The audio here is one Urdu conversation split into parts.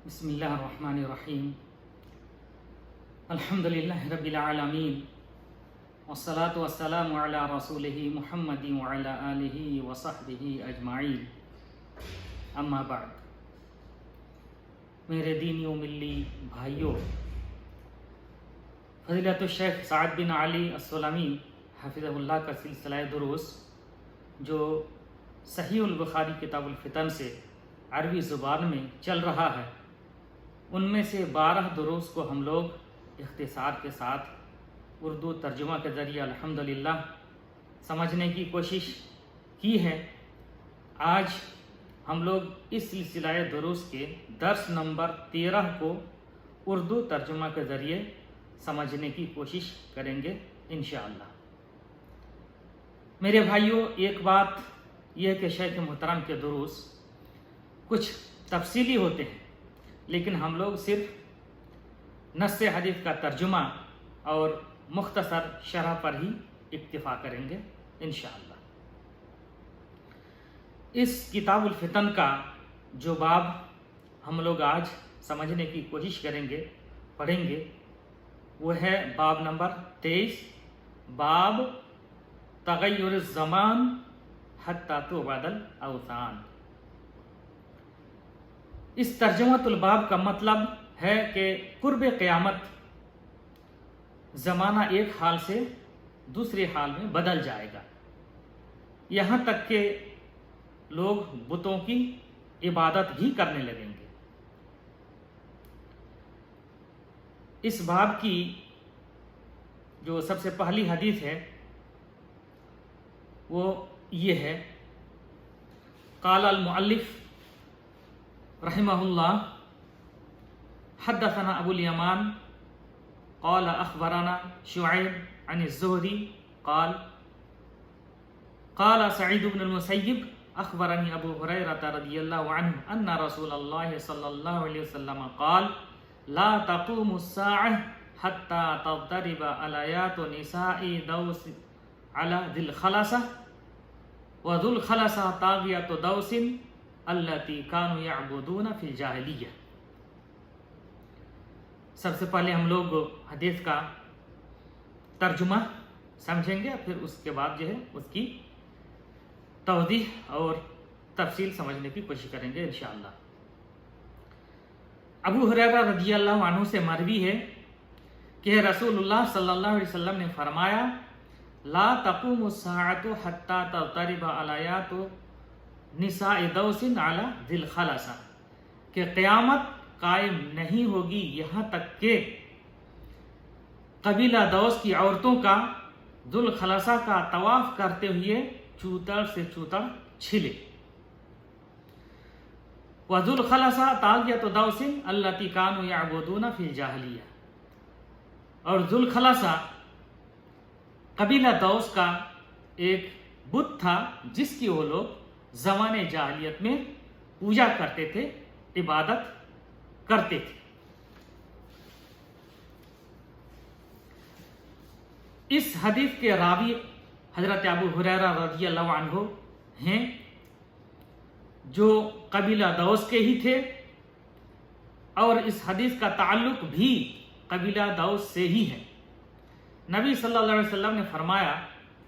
بسم اللہ الرحمن الرحیم الحمد للہ رب العالمین والصلاة والسلام علی رسولہ محمد وعلی آلہ وصحبہ اجمعین اما بعد۔ میرے دینی و ملی بھائیوں، فضیلت الشیخ سعد بن علی السلمی حفظہ اللہ کا سلسلہ دروس جو صحیح البخاری کتاب الفتن سے عربی زبان میں چل رہا ہے، ان میں سے 12 دروس کو ہم لوگ اختصار کے ساتھ اردو ترجمہ کے ذریعے الحمدللہ سمجھنے کی کوشش کی ہے۔ آج ہم لوگ اس سلسلہ دروس کے درس نمبر 13 کو اردو ترجمہ کے ذریعے سمجھنے کی کوشش کریں گے انشاءاللہ۔ میرے بھائیوں، ایک بات یہ ہے کہ شیخ محترم کے دروس کچھ تفصیلی ہوتے ہیں، لیکن ہم لوگ صرف نص حدیث کا ترجمہ اور مختصر شرح پر ہی اکتفا کریں گے انشاءاللہ۔ اس کتاب الفتن کا جو باب ہم لوگ آج سمجھنے کی کوشش کریں گے، پڑھیں گے، وہ ہے باب نمبر 23، باب تغیر الزمان حتی تعبد الاوثان۔ اس ترجمۃ الباب کا مطلب ہے کہ قرب قیامت زمانہ ایک حال سے دوسرے حال میں بدل جائے گا، یہاں تک کہ لوگ بتوں کی عبادت بھی کرنے لگیں گے۔ اس باب کی جو سب سے پہلی حدیث ہے وہ یہ ہے، قال المؤلف رحمہ اللہ حدثنا ابو الیمان قال اخبرنا شعیب عن الزہری قال قال سعید بن المسیب اخبرنی ابو ہریرہ رضی اللہ عنہ ان رسول اللہ صلی اللہ علیہ وسلم قال لا تقوم الساعة حتى تضطرب آليات نساء دوس على ذي الخلصة وذو الخلصة طاغية دوس التي كانوا يعبدون في الجاہلیہ۔ سب سے پہلے ہم لوگ حدیث کا ترجمہ سمجھیں گے، پھر اس کے بعد جو ہے اس کی توضیح اور تفصیل سمجھنے کی کوشش کریں گے انشاءاللہ۔ ابو ہریرہ رضی اللہ عنہ سے مروی ہے کہ رسول اللہ صلی اللہ علیہ وسلم نے فرمایا، لا تقوم الساعة حتى تضطرب آليات نساء دوس علی ذی الخلصہ، کہ قیامت قائم نہیں ہوگی یہاں تک کہ قبیلہ دوس کی عورتوں کا ذو الخلصہ کا طواف کرتے ہوئے چوتڑ سے چوتڑ چھلے۔ وذو الخلصہ طاغیۃ دوس التی کانوا یعبدون فی الجاہلیہ، اور ذو الخلصہ قبیلہ دوس کا ایک بت تھا جس کی وہ لوگ زمانے جاہلیت میں پوجا کرتے تھے، عبادت کرتے تھے۔ اس حدیث کے راوی حضرت ابو ہریرہ رضی اللہ عنہ ہیں، جو قبیلہ دوس کے ہی تھے، اور اس حدیث کا تعلق بھی قبیلہ دوس سے ہی ہے۔ نبی صلی اللہ علیہ وسلم نے فرمایا،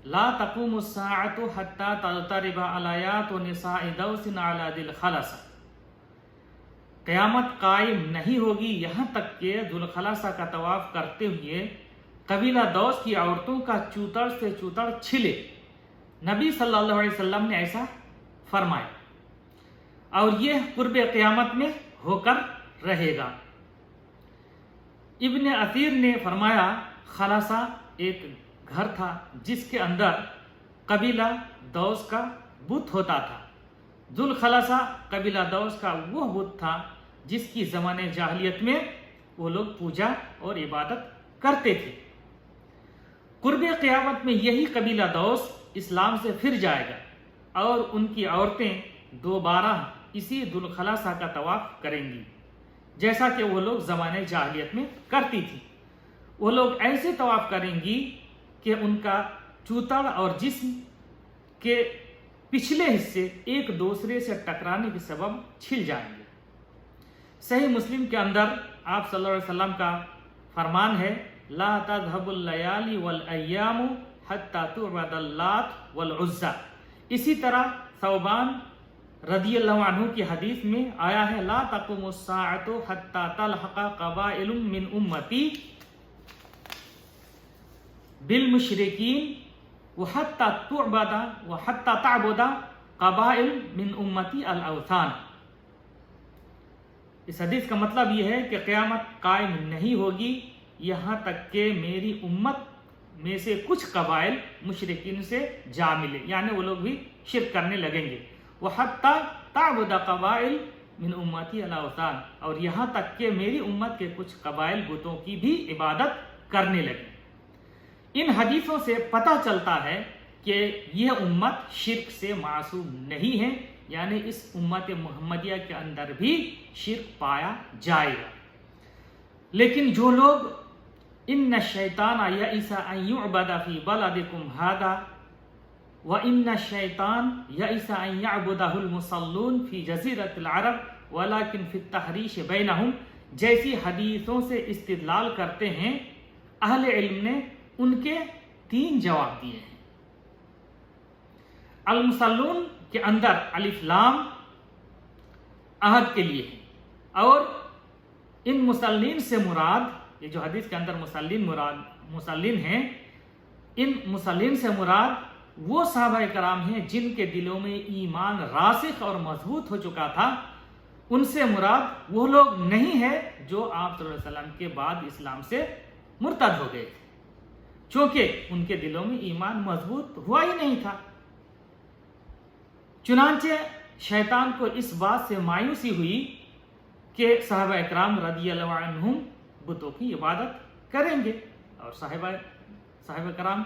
لا تقوم الساعة حتى تضطرب آليات نساء دوس على ذي الخلصہ، قیامت قائم نہیں ہوگی یہاں تک کہ ذو الخلصہ کا طواف کرتے ہوئے قبیلہ دوس کی عورتوں کا چوتڑ سے چوتڑ چھلے۔ نبی صلی اللہ علیہ وسلم نے ایسا فرمایا، اور یہ قرب قیامت میں ہو کر رہے گا۔ ابن اثیر نے فرمایا، خلصہ ایک گھر تھا جس کے اندر قبیلہ دوس کا بت ہوتا تھا۔ ذو الخلصہ قبیلہ دوس کا وہ بت تھا جس کی زمانے جاہلیت میں وہ لوگ پوجا اور عبادت کرتے تھے۔ قرب قیامت میں یہی قبیلہ دوس اسلام سے پھر جائے گا، اور ان کی عورتیں دوبارہ اسی ذو الخلصہ کا طواف کریں گی جیسا کہ وہ لوگ زمانے جاہلیت میں کرتی تھی۔ وہ لوگ ایسے طواف کریں گی کہ ان کا چوتڑ اور جسم کے پچھلے حصے ایک دوسرے سے ٹکرانے کے سبب چھل جائیں گے۔ صحیح مسلم کے اندر آپ صلی اللہ علیہ وسلم کا فرمان ہے لا تذهب اللیالی والایام حتی تعبد اللات والعزى. اسی طرح ثوبان رضی اللہ عنہ کی حدیث میں آیا ہے لا تقوم الساعة حتی تلحق قبائل من امتی بالمشرکین وحتی تعبد قبائل من امتی الاوثان. اس حدیث کا مطلب یہ ہے کہ قیامت قائم نہیں ہوگی یہاں تک کہ میری امت میں سے کچھ قبائل مشرکین سے جا ملے، یعنی وہ لوگ بھی شرک کرنے لگیں گے. وَحَتَّى تَعْبُدَ قَبَائِلْ مِنْ أُمَّتِي الْأَوْثَانَ، اور یہاں تک کہ میری امت کے کچھ قبائل بتوں کی بھی عبادت کرنے لگے. ان حدیثوں سے پتہ چلتا ہے کہ یہ امت شرک سے معصوم نہیں ہے، یعنی اس امت محمدیہ کے اندر بھی شرک پایا جائے گا. لیکن جو لوگ ان الشیطان یئس ان یعبد فی بلدکم ھذا وان الشیطان یئس ان یعبدہ المصلون فی جزیرۃ العرب ولکن فی التحریش بینہم جیسی حدیثوں سے استدلال کرتے ہیں، اہل علم نے ان کے 3 جواب دیے ہیں. المصلون کے اندر الف لام عہد کے لیے ہے، اور ان مسلین سے مراد، یہ جو حدیث کے اندر مسلین ہیں، ان مسلین سے مراد وہ صحابہ کرام ہیں جن کے دلوں میں ایمان راسخ اور مضبوط ہو چکا تھا. ان سے مراد وہ لوگ نہیں ہے جو آپ صلی اللہ علیہ وسلم کے بعد اسلام سے مرتد ہو گئے تھے، چونکہ ان کے دلوں میں ایمان مضبوط ہوا ہی نہیں تھا. چنانچہ شیطان کو اس بات سے مایوسی ہوئی کہ صحابہ اکرام رضی اللہ عنہم بتوں کی عبادت کریں گے، اور صحابہ کرام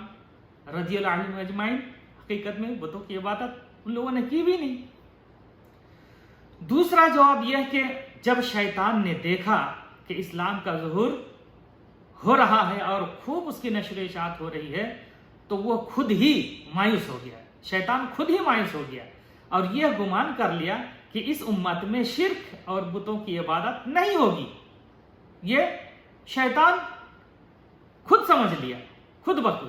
رضی اللہ عنہم اجمعین حقیقت میں بتوں کی عبادت ان لوگوں نے کی بھی نہیں. دوسرا جواب یہ کہ جب شیطان نے دیکھا کہ اسلام کا ظہور ہو رہا ہے اور خوب اس کی نشر و اشاعت ہو رہی ہے تو وہ خود ہی مایوس ہو گیا. شیطان خود ہی مایوس ہو گیا اور یہ گمان کر لیا کہ اس امت میں شرک اور بتوں کی عبادت نہیں ہوگی. یہ شیطان خود سمجھ لیا، خود بخود.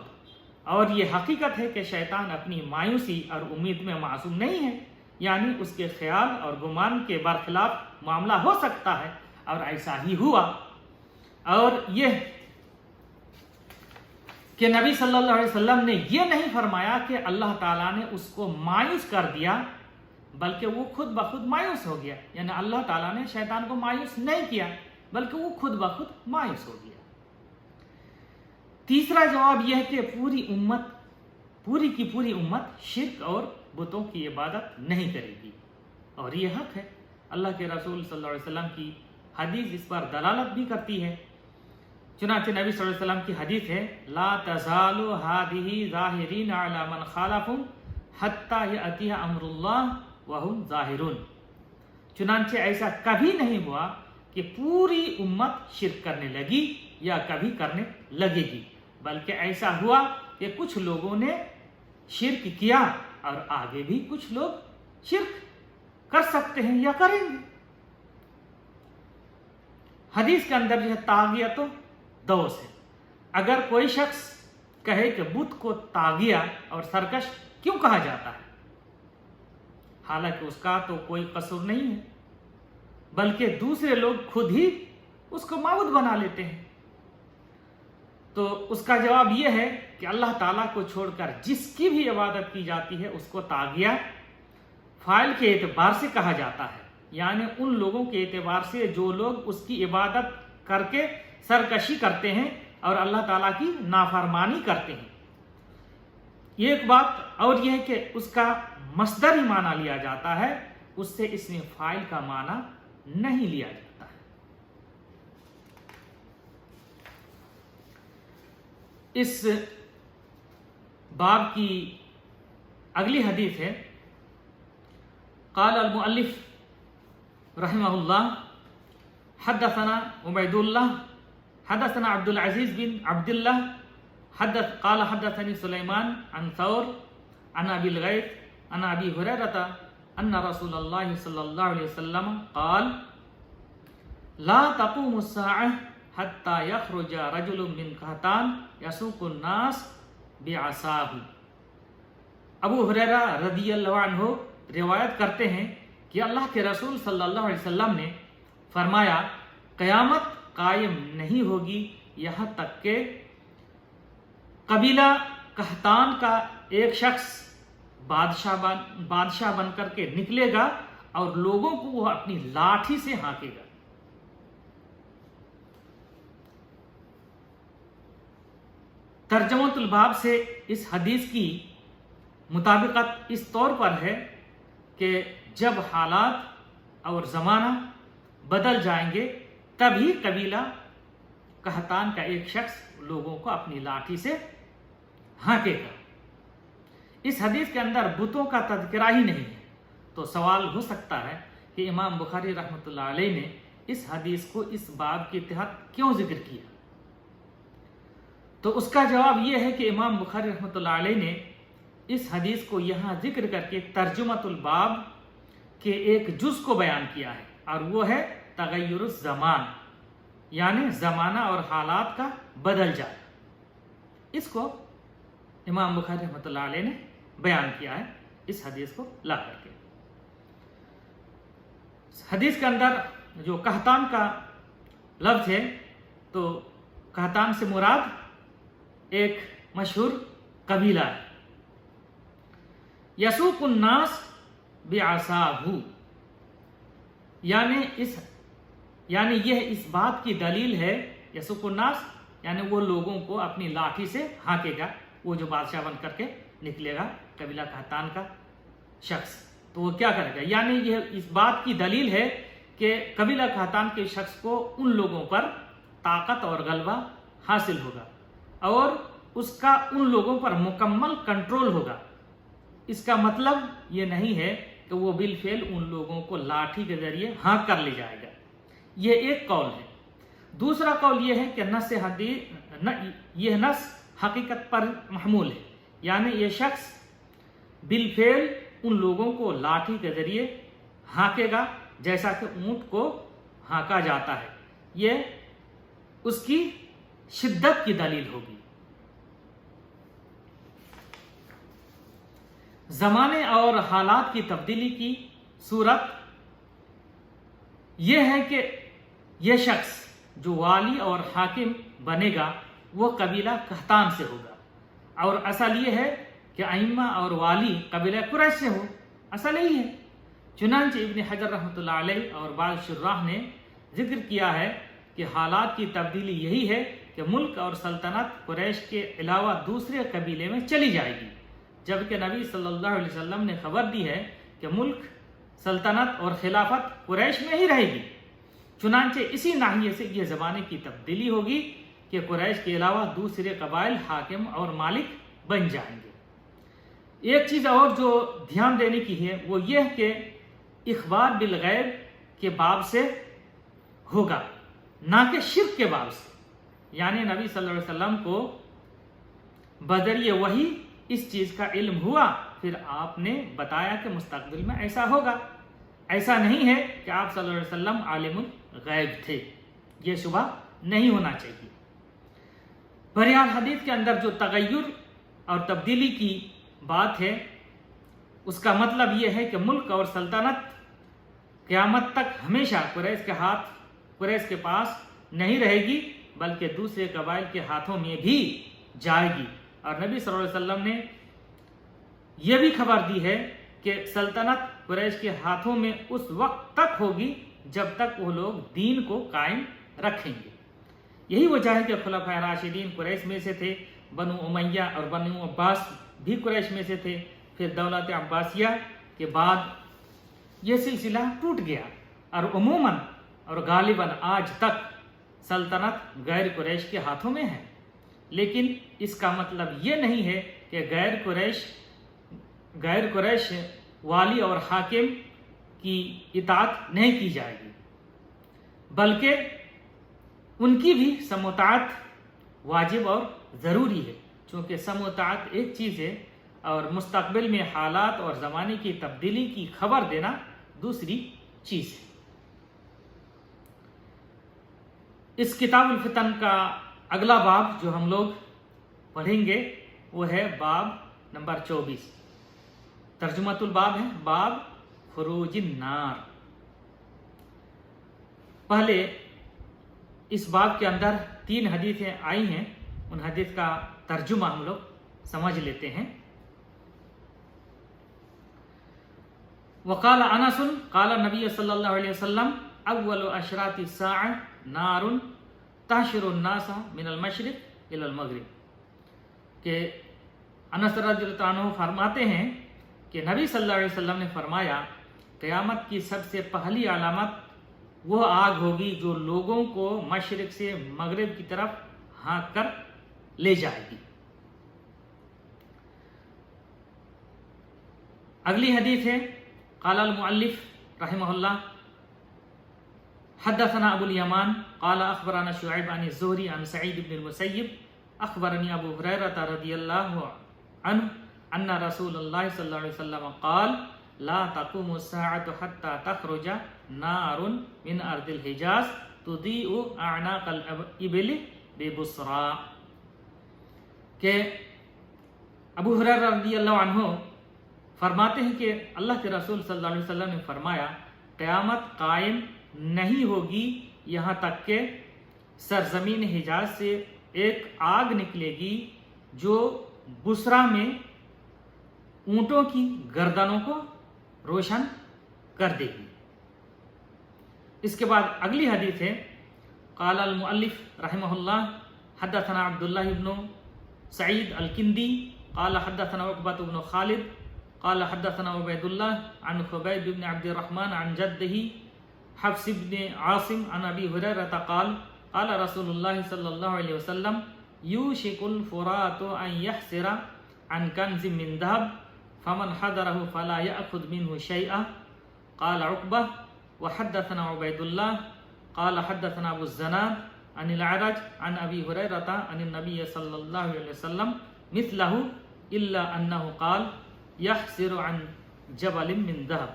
اور یہ حقیقت ہے کہ شیطان اپنی مایوسی اور امید میں معصوم نہیں ہے، یعنی اس کے خیال اور گمان کے برخلاف معاملہ ہو سکتا ہے، اور ایسا ہی ہوا. اور یہ کہ نبی صلی اللہ علیہ وسلم نے یہ نہیں فرمایا کہ اللہ تعالیٰ نے اس کو مایوس کر دیا، بلکہ وہ خود بخود مایوس ہو گیا. یعنی اللہ تعالیٰ نے شیطان کو مایوس نہیں کیا بلکہ وہ خود بخود مایوس ہو گیا. تیسرا جواب یہ ہے کہ پوری کی پوری امت شرک اور بتوں کی عبادت نہیں کرے گی، اور یہ حق ہے. اللہ کے رسول صلی اللہ علیہ وسلم کی حدیث اس پر دلالت بھی کرتی ہے. چنانچہ نبی صلی اللہ علیہ وسلم کی حدیث ہے لا تزال هذه ظاہرین علی من خالفهم حتی یأتی امر اللہ وهم ظاہرون. چنانچہ ایسا کبھی نہیں ہوا کہ پوری امت شرک کرنے لگی یا کبھی کرنے لگے گی، بلکہ ایسا ہوا کہ کچھ لوگوں نے شرک کیا اور آگے بھی کچھ لوگ شرک کر سکتے ہیں یا کریں گے. حدیث کے اندر جو ہے طاغیت و دوس ہے. اگر کوئی شخص کہے کہ بت کو طاغیہ اور سرکش کیوں کہا جاتا ہے، حالانکہ اس کا تو کوئی قصور نہیں ہے، بلکہ دوسرے لوگ خود ہی اس کو معبود بنا لیتے ہیں، تو اس کا جواب یہ ہے کہ اللہ تعالیٰ کو چھوڑ کر جس کی بھی عبادت کی جاتی ہے اس کو طاغیہ فاعل کے اعتبار سے کہا جاتا ہے، یعنی ان لوگوں کے اعتبار سے جو لوگ اس کی عبادت کر کے سرکشی کرتے ہیں اور اللہ تعالیٰ کی نافرمانی کرتے ہیں. یہ ایک بات اور یہ ہے کہ اس کا مصدری معنی لیا جاتا ہے، اس سے اس میں فاعل کا معنی نہیں لیا جاتا ہے. اس باب کی اگلی حدیث ہے قال المؤلف رحمہ اللہ حدثنا عبید اللہ حدثنا عبد العزیز بن عبد اللہ قال حدثني سلیمان عن ثور عن ابی الغیث عن ابی ہریرہ ان رسول اللہ صلی اللہ علیہ وسلم قال لا تقوم الساعة حتى يخرج رجل من قحطان يسوق الناس بعصاه۔ ابو ہریرہ رضی اللہ عنہ روایت کرتے ہیں کہ اللہ کے رسول صلی اللہ علیہ وسلم نے فرمایا قیامت قائم نہیں ہوگی یہاں تک کہ قبیلہ قحطان کا ایک شخص بادشاہ بن کر کے نکلے گا اور لوگوں کو وہ اپنی لاٹھی سے ہانکے گا۔ ترجمۃ الباب سے اس حدیث کی مطابقت اس طور پر ہے کہ جب حالات اور زمانہ بدل جائیں گے تبھی قبیلہ قحطان کا ایک شخص لوگوں کو اپنی لاٹھی سے ہانکے گا۔ اس حدیث کے اندر بتوں کا تذکرہ ہی نہیں ہے، تو سوال ہو سکتا ہے کہ امام بخاری رحمۃ اللہ علیہ نے اس حدیث کو اس باب کے تحت کیوں ذکر کیا؟ تو اس کا جواب یہ ہے کہ امام بخاری رحمۃ اللہ علیہ نے اس حدیث کو یہاں ذکر کر کے ترجمۃ الباب کے ایک جز کو بیان کیا ہے، اور وہ ہے تغیر الزمان، یعنی زمانہ اور حالات کا بدل جانا۔ اس کو امام بخاری رحمۃ اللہ علیہ نے بیان کیا ہے اس حدیث کو لا کر کے۔ حدیث کے اندر جو قحطان کا لفظ ہے، تو قحطان سے مراد ایک مشہور قبیلہ ہے۔ یسوق الناس بعصاہ، یعنی یہ اس بات کی دلیل ہے، یسوق الناس یعنی وہ لوگوں کو اپنی لاٹھی سے ہانکے گا، وہ جو بادشاہ بن کر کے نکلے گا قبیلہ قحطان کا شخص، تو وہ کیا کرے گا؟ یعنی یہ اس بات کی دلیل ہے کہ قبیلہ قحطان کے شخص کو ان لوگوں پر طاقت اور غلبہ حاصل ہوگا اور اس کا ان لوگوں پر مکمل کنٹرول ہوگا۔ اس کا مطلب یہ نہیں ہے کہ وہ بالفعل ان لوگوں کو لاٹھی کے ذریعے ہانک کر لے جائے گا، یہ ایک قول ہے۔ دوسرا قول یہ ہے کہ یہ نص حقیقت پر محمول ہے، یعنی یہ شخص بالفعل ان لوگوں کو لاٹھی کے ذریعے ہانکے گا جیسا کہ اونٹ کو ہانکا جاتا ہے، یہ اس کی شدت کی دلیل ہوگی۔ زمانے اور حالات کی تبدیلی کی صورت یہ ہے کہ یہ شخص جو والی اور حاکم بنے گا وہ قبیلہ قحطان سے ہوگا، اور اصل یہ ہے کہ ائمہ اور والی قبیلہ قریش سے ہو، اصل یہی ہے۔ چنانچہ ابن حجر رحمۃ اللہ علیہ اور بعض شراح نے ذکر کیا ہے کہ حالات کی تبدیلی یہی ہے کہ ملک اور سلطنت قریش کے علاوہ دوسرے قبیلے میں چلی جائے گی، جبکہ نبی صلی اللہ علیہ وسلم نے خبر دی ہے کہ ملک، سلطنت اور خلافت قریش میں ہی رہے گی۔ چنانچہ اسی ناحیے سے یہ زمانے کی تبدیلی ہوگی کہ قریش کے علاوہ دوسرے قبائل حاکم اور مالک بن جائیں گے۔ ایک چیز اور جو دھیان دینے کی ہے وہ یہ کہ اخبار بالغیب کے باب سے ہوگا، نہ کہ شرک کے باب سے، یعنی نبی صلی اللہ علیہ وسلم کو بذریعہ وحی اس چیز کا علم ہوا، پھر آپ نے بتایا کہ مستقبل میں ایسا ہوگا۔ ایسا نہیں ہے کہ آپ صلی اللہ علیہ وسلم عالم الغیب تھے، یہ شبہ نہیں ہونا چاہیے۔ بہرحال حدیث کے اندر جو تغیر اور تبدیلی کی بات ہے اس کا مطلب یہ ہے کہ ملک اور سلطنت قیامت تک ہمیشہ قریش کے پاس نہیں رہے گی، بلکہ دوسرے قبائل کے ہاتھوں میں بھی جائے گی۔ اور نبی صلی اللہ علیہ وسلم نے یہ بھی خبر دی ہے کہ سلطنت قریش کے ہاتھوں میں اس وقت تک ہوگی جب تک وہ لوگ دین کو قائم رکھیں گے۔ یہی وجہ ہے کہ خلفائے راشدین قریش میں سے تھے، بنو امیہ اور بنو عباس بھی قریش میں سے تھے، پھر دولت عباسیہ کے بعد یہ سلسلہ ٹوٹ گیا، اور عموماً اور غالباً آج تک سلطنت غیر قریش کے ہاتھوں میں ہے، لیکن اس کا مطلب یہ نہیں ہے کہ غیر قریش والی اور حاکم کی اطاعت نہیں کی جائے گی، بلکہ ان کی بھی سماعت واجب اور ضروری ہے، چونکہ سماعت ایک چیز ہے اور مستقبل میں حالات اور زمانے کی تبدیلی کی خبر دینا دوسری چیز ہے۔ اس کتاب الفتن کا اگلا باب جو ہم لوگ پڑھیں گے وہ ہے باب نمبر 24. ترجمۃ الباب ہے باب خروج النار. پہلے اس باب کے اندر 3 حدیثیں آئی ہیں، ان حدیث کا ترجمہ ہم لوگ سمجھ لیتے ہیں. وقال انس قال النبي صلی اللہ علیہ وسلم اول اشراط الساعة نار تحشر الناس من المشرق الى المغرب. کہ انس رضی اللہ عنہ فرماتے ہیں کہ نبی صلی اللہ علیہ وسلم نے فرمایا قیامت کی سب سے پہلی علامت وہ آگ ہوگی جو لوگوں کو مشرق سے مغرب کی طرف ہانک کر لے جائے گی. اگلی حدیث ہے قال المؤلف رحمہ اللہ حدثنا ابو الیمان قال اخبرنا شعیب عن الزہری عن سعید بن المسیب اخبرنی ابو ہریرہ رضی اللہ عنہ ان رسول اللہ صلی اللہ علیہ وسلم قال لا تقوم الساعة حتى تخرج نار من ارض الحجاز تضيء اعناق الابل ببصرى. کہ ابو ہریرہ رضی اللہ عنہ فرماتے ہیں کہ اللہ کے رسول صلی اللہ علیہ وسلم نے فرمایا قیامت قائم نہیں ہوگی یہاں تک کہ سرزمین حجاز سے ایک آگ نکلے گی جو بصرہ میں اونٹوں کی گردنوں کو روشن کر دے گی. اس کے بعد اگلی حدیث ہے قال المؤلف رحمہ اللہ حدثنا عبداللہ بن سعید الکندی قال حدثنا عقبۃ بن خالد قال حدثنا عبید اللہ عن خبیب بن عبد الرحمن عن جدہ حفص بن عاصم عن ابی ہریرہ قال قال رسول اللہ صلی اللہ علیہ وسلم یوشک الفرات ان یحسر عن کنز من ذهب فمن حضره فلا يأخذ منه شيئا. قال عقبة وحدثنا عبيد الله قال حدثنا أبو الزناد عن الأعرج عن أبي هريرة عن النبي صلى الله عليه وسلم مثله إلا أنه قال يحسر عن جبل من ذهب.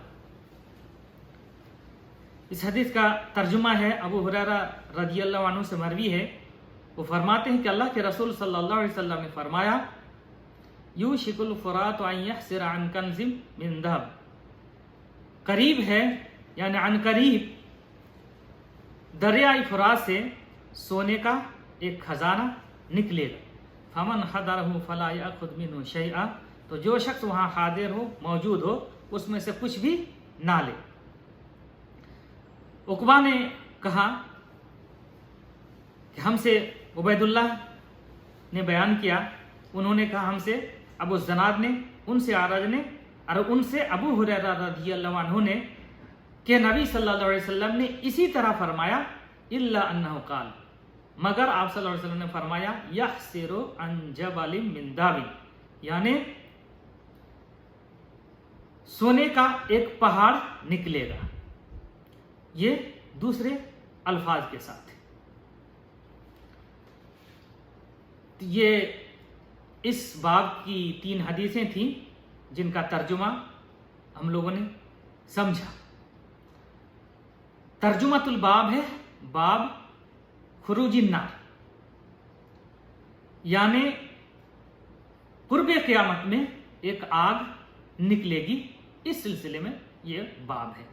اس حدیث کا ترجمہ ہے ابو ہریرہ رضی اللہ عنہ سے مروی ہے. وہ فرماتے ہیں کہ اللہ کے رسول صلی اللہ علیہ وسلم نے فرمایا یوشک الفرات ان یحسر عن کنز من ذهب. قریب ہے یعنی عن قریب دریائے فرات سے سونے کا ایک خزانہ نکلے گا. فمن حضرہ فلا یأخذ منہ شیئا. تو جو شخص وہاں حاضر ہو موجود ہو اس میں سے کچھ بھی نہ لے. عقبہ نے کہا کہ ہم سے عبید اللہ نے بیان کیا، انہوں نے کہا ہم سے ابو الزناد نے، ان سے اعرج نے اور ان سے ابو ہریرہ رضی اللہ عنہ نے کہ نبی صلی اللہ علیہ وسلم نے اسی طرح فرمایا الا انہ قال، مگر آپ صلی اللہ علیہ وسلم نے فرمایا یحسر عن جبل من ذهب، یعنی سونے کا ایک پہاڑ نکلے گا. یہ دوسرے الفاظ کے ساتھ. یہ اس باب کی 3 حدیثیں تھیں جن کا ترجمہ ہم لوگوں نے سمجھا. ترجمۃ الباب ہے باب خروج النار، یعنی قرب قیامت میں ایک آگ نکلے گی. اس سلسلے میں یہ باب ہے.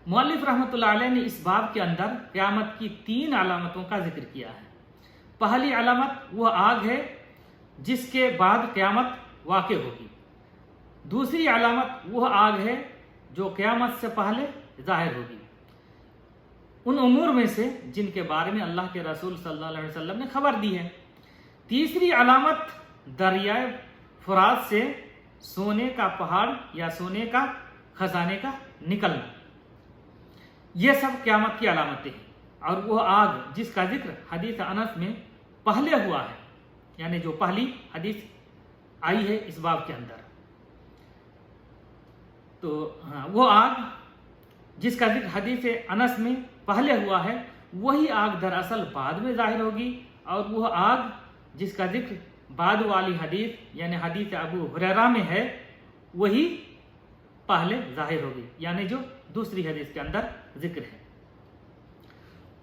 مؤلف رحمۃ اللہ علیہ نے اس باب کے اندر قیامت کی 3 علامتوں کا ذکر کیا ہے. پہلی علامت وہ آگ ہے جس کے بعد قیامت واقع ہوگی. دوسری علامت وہ آگ ہے جو قیامت سے پہلے ظاہر ہوگی، ان امور میں سے جن کے بارے میں اللہ کے رسول صلی اللہ علیہ وسلم نے خبر دی ہے. تیسری علامت دریائے فرات سے سونے کا پہاڑ یا سونے کا خزانے کا نکلنا. یہ سب قیامت کی علامتیں ہیں. اور وہ آگ جس کا ذکر حدیث انس میں پہلے ہوا ہے، یعنی جو پہلی حدیث آئی ہے اس باب کے اندر، تو وہ آگ جس کا ذکر حدیث انس میں پہلے ہوا ہے وہی آگ دراصل بعد میں ظاہر ہوگی، اور وہ آگ جس کا ذکر بعد والی حدیث یعنی حدیث ابو ہریرہ میں ہے وہی پہلے ظاہر ہوگی، یعنی جو دوسری حدیث کے اندر ذکر ہے.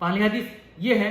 پہلی حدیث یہ ہے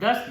10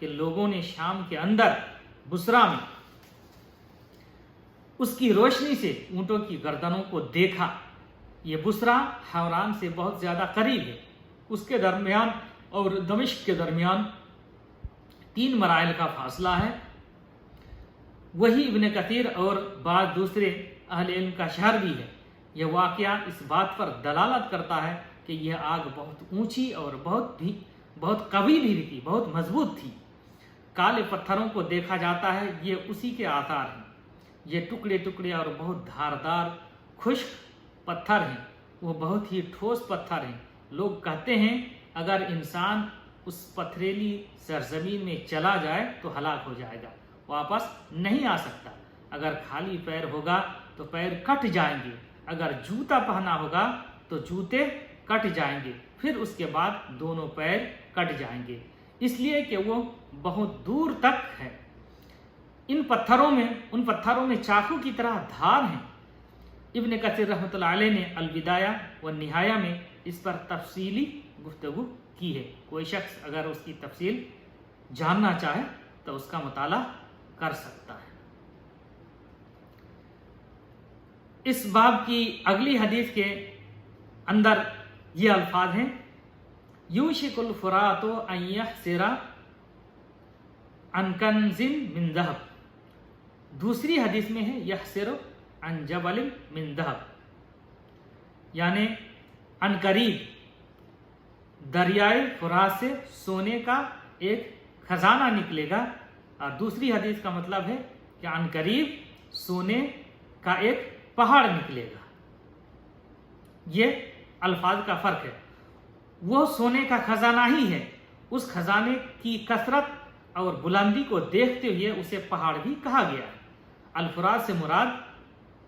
کہ لوگوں نے شام کے اندر بصرہ میں اس کی روشنی سے اونٹوں کی گردنوں کو دیکھا. یہ بصرہ حوران سے بہت زیادہ قریب ہے. اس کے درمیان اور دمشق کے درمیان 3 مراحل کا فاصلہ ہے. وہی ابن کثیر اور بعض دوسرے اہل علم کا شہر بھی ہے. یہ واقعہ اس بات پر دلالت کرتا ہے کہ یہ آگ بہت اونچی اور بہت قوی بھی تھی، بہت مضبوط تھی. کالے پتھروں کو دیکھا جاتا ہے، یہ اسی کے آثار ہیں. یہ ٹکڑے ٹکڑے اور بہت دھاردار خشک پتھر ہیں. وہ بہت ہی ٹھوس پتھر ہیں. لوگ کہتے ہیں اگر انسان اس پتھریلی سرزمین میں چلا جائے تو ہلاک ہو جائے گا، واپس نہیں آ سکتا. اگر خالی پیر ہوگا تو پیر کٹ جائیں گے، اگر جوتا پہنا ہوگا تو جوتے کٹ جائیں گے، پھر اس کے بعد دونوں پیر کٹ جائیں گے، اس لیے کہ وہ بہت دور تک ہے. ان پتھروں میں چاقو کی طرح دھار ہیں. ابن کثیر رحمۃ اللہ علیہ نے البدایہ والنہایہ میں اس پر تفصیلی گفتگو کی ہے. کوئی شخص اگر اس کی تفصیل جاننا چاہے تو اس کا مطالعہ کر سکتا ہے. اس باب کی اگلی حدیث کے اندر یہ الفاظ ہیں: یوشک الفرات ان یحسر عن کنز من ذہب. دوسری حدیث میں ہے یحسر عن جبل من ذہب، یعنی عن قریب دریائے فرات سے سونے کا ایک خزانہ نکلے گا. اور دوسری حدیث کا مطلب ہے کہ عن قریب سونے کا ایک پہاڑ نکلے گا. یہ الفاظ کا فرق ہے. وہ سونے کا خزانہ ہی ہے. اس خزانے کی کثرت اور بلندی کو دیکھتے ہوئے اسے پہاڑ بھی کہا گیا ہے. الفرات سے مراد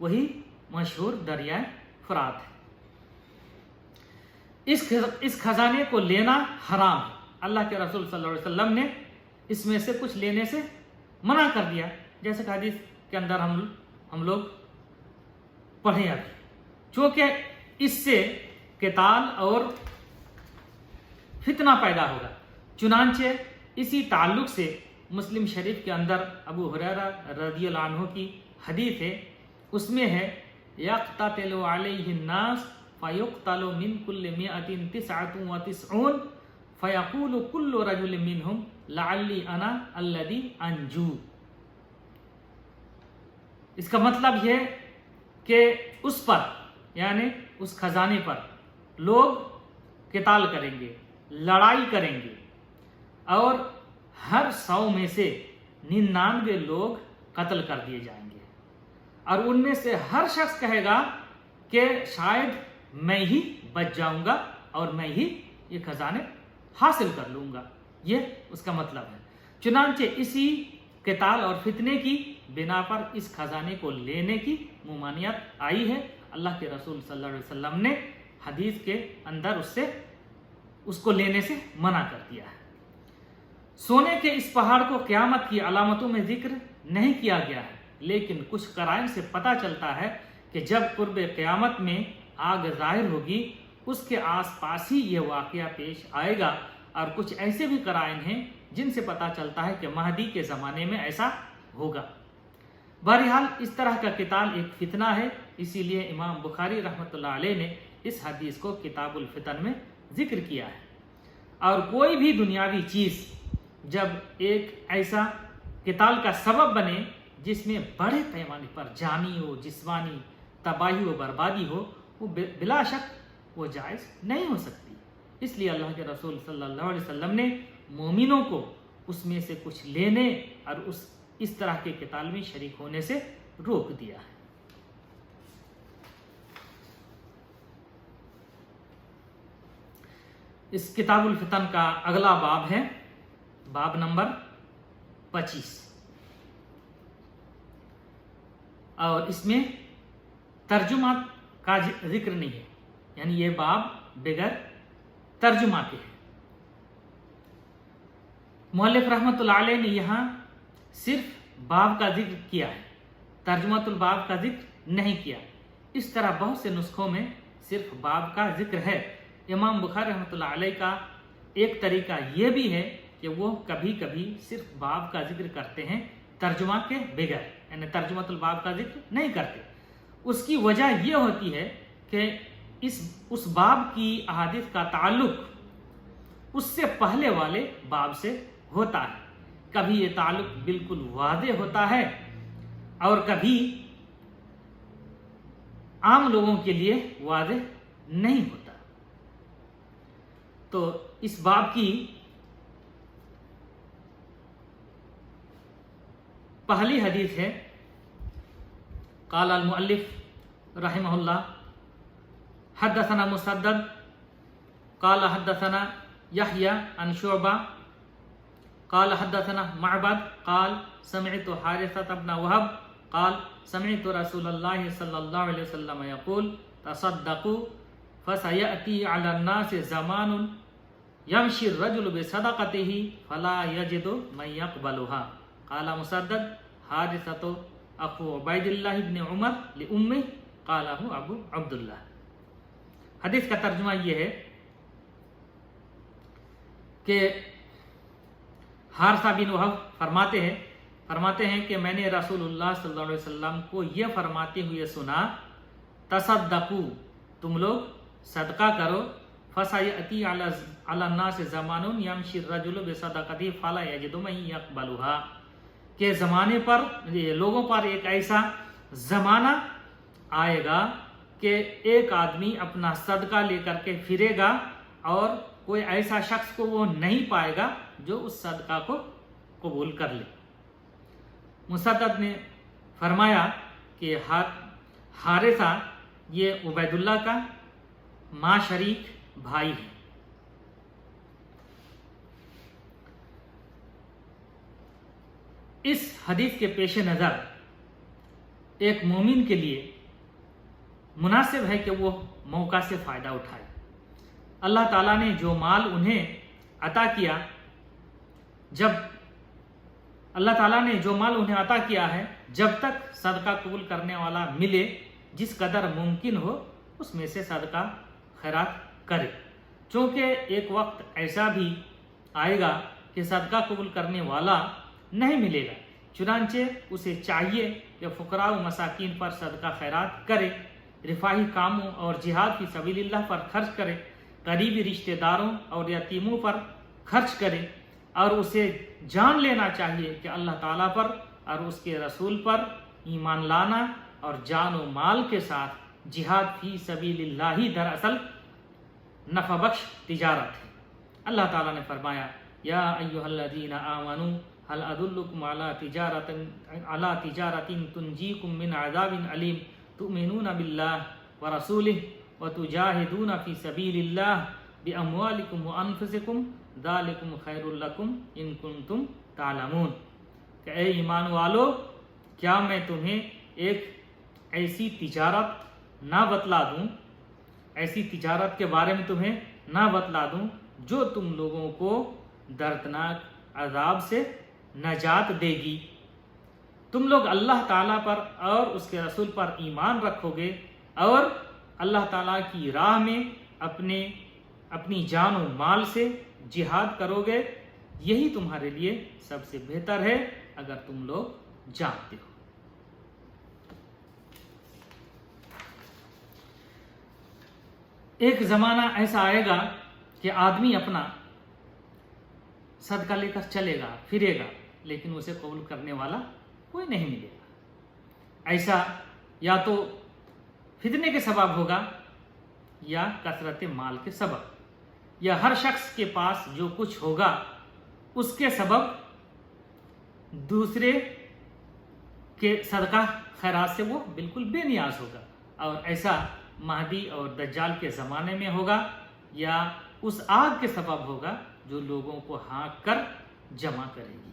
وہی مشہور دریائے فرات ہے. اس خزانے کو لینا حرام ہے. اللہ کے رسول صلی اللہ علیہ وسلم نے اس میں سے کچھ لینے سے منع کر دیا، جیسے کہ حدیث کے اندر ہم لوگ پڑھیں ابھی، چونکہ اس سے قتال اور فتنہ پیدا ہوگا. چنانچہ اسی تعلق سے مسلم شریف کے اندر ابو ہریرہ رضی اللہ عنہ کی حدیث ہے. اس میں ہے یقتتل علیہ الناس فیقتل من کل 199 فیقول کل رجل منہم لعلی انا الذی انجو. اس کا مطلب یہ کہ اس پر یعنی اس خزانے پر لوگ قتال کریں گے، لڑائی کریں گے، اور ہر 100 میں سے 99 لوگ قتل کر دیے جائیں گے، اور ان میں سے ہر شخص کہے گا کہ شاید میں ہی بچ جاؤں گا اور میں ہی یہ خزانے حاصل کر لوں گا. یہ اس کا مطلب ہے. چنانچہ اسی قتال اور فتنے کی بنا پر اس خزانے کو لینے کی ممانعت آئی ہے. اللہ کے رسول صلی اللہ علیہ وسلم نے حدیث کے اندر اس کو لینے سے منع کر دیا ہے. سونے کے اس پہاڑ کو قیامت کی علامتوں میں ذکر نہیں کیا گیا ہے، لیکن کچھ قرائن سے پتہ چلتا ہے کہ جب قرب قیامت میں آگ ظاہر ہوگی اس کے آس پاس ہی یہ واقعہ پیش آئے گا. اور کچھ ایسے بھی قرائن ہیں جن سے پتہ چلتا ہے کہ مہدی کے زمانے میں ایسا ہوگا. بہرحال اس طرح کا قتال ایک فتنہ ہے، اسی لیے امام بخاری رحمۃ اللہ علیہ نے اس حدیث کو کتاب الفتن میں ذکر کیا ہے. اور کوئی بھی دنیاوی چیز جب ایک ایسا قتال کا سبب بنے جس میں بڑے پیمانے پر جانی و جسمانی تباہی و بربادی ہو، وہ بلا شک وہ جائز نہیں ہو سکتی. اس لیے اللہ کے رسول صلی اللہ علیہ وسلم نے مومنوں کو اس میں سے کچھ لینے اور اس طرح کے قتال میں شریک ہونے سے روک دیا ہے. اس کتاب الفتن کا اگلا باب ہے باب نمبر 25، اور اس میں ترجمہ کا ذکر نہیں ہے، یعنی یہ باب بغیر ترجمہ کے ہے. مؤلف رحمۃ اللہ علیہ نے یہاں صرف باب کا ذکر کیا ہے، ترجمۃ الباب کا ذکر نہیں کیا. اس طرح بہت سے نسخوں میں صرف باب کا ذکر ہے. امام بخاری رحمۃ اللہ علیہ کا ایک طریقہ یہ بھی ہے کہ وہ کبھی کبھی صرف باب کا ذکر کرتے ہیں ترجمہ کے بغیر، یعنی ترجمۃ الباب کا ذکر نہیں کرتے۔ اس کی وجہ یہ ہوتی ہے کہ اس باب کی احادیث کا تعلق اس سے پہلے والے باب سے ہوتا ہے۔ کبھی یہ تعلق بالکل واضح ہوتا ہے اور کبھی عام لوگوں کے لیے واضح نہیں ہوتا۔ تو اس باب کی پہلی حدیث ہے، قال المؤلف رحمہ اللہ حدثنا مسدد قال حدثنا یحیی عن شعبہ قال حدثنا معبد قال سمعت حارثة بن وهب قال سمعت رسول الله صلی اللہ علیہ وسلم يقول تصدقوا فسيأتي على الناس زمان يمشي الرجل بصدقته فلا يجد من يقبلها قال مسدد حارثة اخو عبید اللہ بن عمر لأمه قاله ابو عبداللہ۔ حدیث کا ترجمہ یہ ہے کہ حارثہ بن وہب فرماتے ہیں کہ میں نے رسول اللہ صلی اللہ علیہ وسلم کو یہ فرماتے ہوئے سنا، تصدقوا، تم لوگ صدقہ کرو، فسیأتی علی الناس زمان یمشی الرجل بصدقته فلا یجد من یقبلها، کہ زمانے پر لوگوں پر ایک ایسا زمانہ آئے گا کہ ایک آدمی اپنا صدقہ لے کر کے پھرے گا اور کوئی ایسا شخص کو وہ نہیں پائے گا جو اس صدقہ کو قبول کر لے۔ مسدد نے فرمایا کہ حارثہ یہ عبید اللہ کا ماں شریک بھائی ہے۔ اس حدیث کے پیش نظر ایک مومن کے لیے مناسب ہے کہ وہ موقع سے فائدہ اٹھائے۔ اللہ تعالیٰ نے جو مال انہیں عطا کیا، جب تک صدقہ قبول کرنے والا ملے، جس قدر ممکن ہو اس میں سے صدقہ خیرات کرے، چونکہ ایک وقت ایسا بھی آئے گا کہ صدقہ قبول کرنے والا نہیں ملے گا، چنانچہ اسے چاہیے کہ فقراء و مساکین پر صدقہ خیرات کرے، رفاہی کاموں اور جہاد فی سبیل اللہ پر خرچ کرے، قریبی رشتہ داروں اور یتیموں پر خرچ کرے، اور اسے جان لینا چاہیے کہ اللہ تعالیٰ پر اور اس کے رسول پر ایمان لانا اور جان و مال کے ساتھ جہاد فی سبیل اللہ ہی دراصل نفع بخش تجارت ہے۔ اللہ تعالیٰ نے فرمایا، یا ایھا الذین آمنوا هل ادلکم علی تجارۃ تنجیکم من عذاب علیم تؤمنون باللہ ورسولہ وتجاہدون فی سبیل اللہ باموالکم وانفسکم ذالکم خیر لکم ان کنتم تعلمون، کہ اے ایمان والو، کیا میں تمہیں ایک ایسی تجارت نہ بتلا دوں، ایسی تجارت کے بارے میں تمہیں نہ بتلا دوں جو تم لوگوں کو دردناک عذاب سے نجات دے گی۔ تم لوگ اللہ تعالیٰ پر اور اس کے رسول پر ایمان رکھو گے اور اللہ تعالیٰ کی راہ میں اپنی جان و مال سے جہاد کرو گے، یہی تمہارے لیے سب سے بہتر ہے اگر تم لوگ جانتے ہو۔ ایک زمانہ ایسا آئے گا کہ آدمی اپنا صدقہ لے کر چلے گا، پھرے گا، لیکن اسے قبول کرنے والا کوئی نہیں ملے گا۔ ایسا یا تو فتنے کے سبب ہوگا یا کثرت مال کے سبب، یا ہر شخص کے پاس جو کچھ ہوگا اس کے سبب دوسرے کے صدقہ خیرات سے وہ بالکل بے نیاز ہوگا، اور ایسا مہدی اور دجال کے زمانے میں ہوگا، یا اس آگ کے سبب ہوگا جو لوگوں کو ہانک کر جمع کرے گی۔